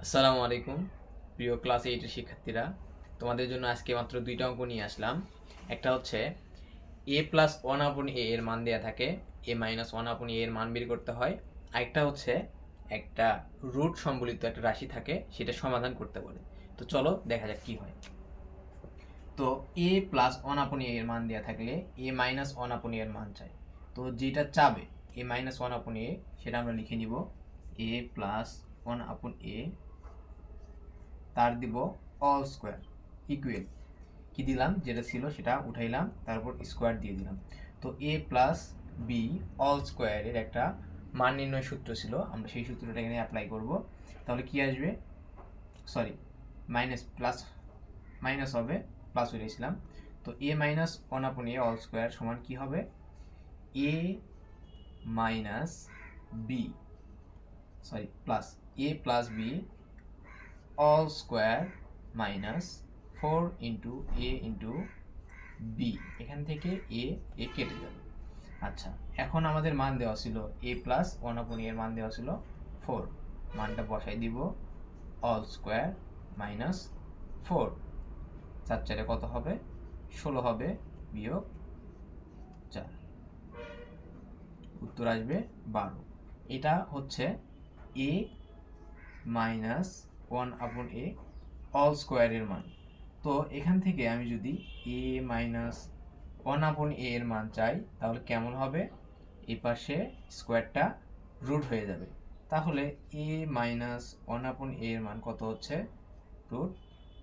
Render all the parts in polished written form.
আসসালামু আলাইকুম প্রিয় ক্লাস 8 এর শিক্ষার্থীরা, তোমাদের জন্য আজকে মাত্র দুইটা অঙ্ক নিয়ে আসলাম। একটা হচ্ছে a প্লাস ওয়ান আপন এ এর মান দেওয়া থাকে, a মাইনাস ওয়ান আপন এ এর মান বের করতে হয়। আরেকটা হচ্ছে একটা রুট সম্বলিত একটা রাশি থাকে, সেটা সমাধান করতে বলে। তো চলো দেখা যাক কি হয়। তো a প্লাস ওয়ান আপন এ এর মান দেওয়া থাকলে a মাইনাস ওয়ান আপন এ এর মান চাই। তো যেটা চাবে a মাইনাস ওয়ান আপন এ, সেটা আমরা লিখে নিব a প্লাস ওয়ান আপন এ, তার দিব অল স্কোয়ার ইকুয়াল কি দিলাম, যেটা ছিল সেটা উঠাইলাম, তারপর স্কোয়ার দিয়ে দিলাম। তো এ প্লাস বি অল স্কোয়ারের একটা মান নির্ণয় সূত্র ছিল, আমরা সেই সূত্রটা এখানে অ্যাপ্লাই করব। তাহলে কি আসবে, সরি মাইনাস প্লাস মাইনাস হবে, প্লাস হয়েছিলাম। তো এ মাইনাস ওয়ান আপন এ অল স্কোয়ার সমান কি হবে, A minus B, sorry plus A plus B all square minus 4 into A into B, এখান থেকে এ কেটে যাবে। আচ্ছা, এখন আমাদের মান দেওয়া ছিল এ প্লাস ওয়ান আপন এর মান দেওয়া ছিল 4, মানটা বসাই দিব, অল স্কোয়ার মাইনাস 4, 4 4 কত হবে, 16 হবে, বিয়োগ 4, উত্তর আসবে 12। এটা হচ্ছে এ মাইনাস ওয়ান আপন এ অল স্কোয়ারের মান। তো এখান থেকে আমি যদি এ মাইনাস ওয়ান আপন এ এর মান চাই, তাহলে কেমন হবে, এই পাশে স্কোয়ারটা রুট হয়ে যাবে। তাহলে এ মাইনাস ওয়ান আপন এ এর মান কত হচ্ছে, রুট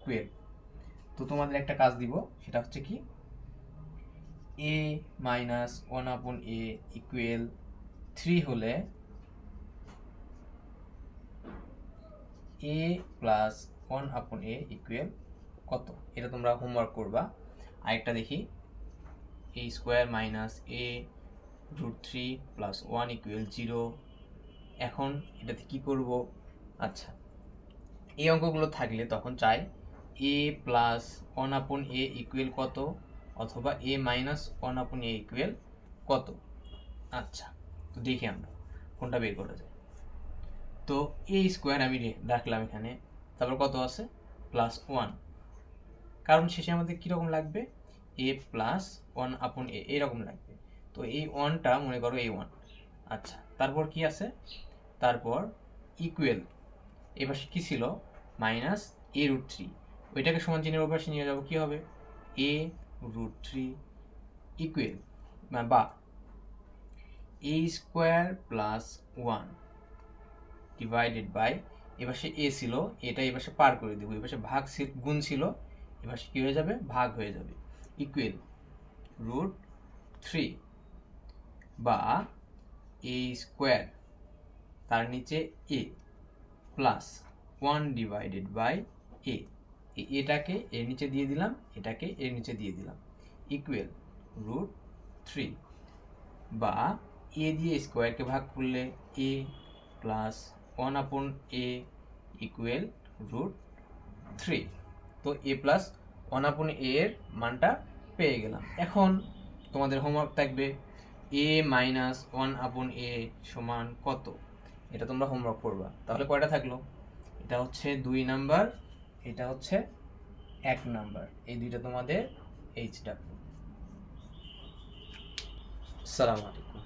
12। তো তোমাদের একটা কাজ দিব, সেটা হচ্ছে কি, এ মাইনাস ওয়ান আপন এ ইকুয়াল 3 হলে এ প্লাস ওয়ান আপন এ ইকুয়াল কত, এটা তোমরা হোমওয়ার্ক করবা। আরেকটা দেখি, এ স্কোয়ার মাইনাস এ রুট 3 প্লাস 1 ইকুয়াল 0। এখন এটাতে কি করব, আচ্ছা এই অঙ্কগুলো থাকলে তখন চাই এ প্লাস ওয়ান আপন এ ইকুয়াল কত, অথবা এ মাইনাস ওয়ান আপন এ ইকুয়াল কত। আচ্ছা, তো দেখি আমরা কোনটা বের করা যায়। তো এ স্কোয়ার আমি রাখলাম এখানে, তারপর কত আছে, প্লাস 1, কারণ শেষে আমাদের কীরকম লাগবে, এ প্লাস ওয়ান আপন এ এরকম লাগবে। তো এই ওয়ানটা মনে করো এই ওয়ান। আচ্ছা, তারপর কি আছে, তারপর ইকুয়াল, এবার কি ছিল, মাইনাস এ রুট 3, ওইটাকে সমান চিহ্নের ওপাশে নিয়ে যাবো, কি হবে, এ রুট 3 ইকুয়াল বা এ স্কোয়ার প্লাস 1 ডিভাইডেড বাই, এবার সে এ ছিল, এটা এবার সে পার করে দেবো, এবার সে ভাগ গুণ ছিল, এবার সে কী হয়ে যাবে, ভাগ হয়ে যাবে, ইকুয়াল রুট 3 বা এ স্কোয়ার তার নিচে এ প্লাস 1 ডিভাইডেড বাই এ, এটাকে এর নিচে দিয়ে দিলাম, এটাকে এর নিচে দিয়ে দিলাম, ইকুয়াল রুট 3 বা এ দিয়ে স্কোয়ারকে ভাগ করলে এ প্লাস ওয়ান আপন এ ইকুয়াল রুট 3। তো এ প্লাস ওয়ান আপন এ এর মানটা পেয়ে গেলাম। এখন তোমাদের হোমওয়ার্ক থাকবে এ মাইনাস ওয়ান আপন এ সমান কত, এটা তোমরা হোমওয়ার্ক করবা। তাহলে কয়টা থাকলো, এটা হচ্ছে 2 নাম্বার, এটা হচ্ছে 1 নাম্বার, এই দুইটা তোমাদের এইচডাব্লিউ। আসসালামু আলাইকুম।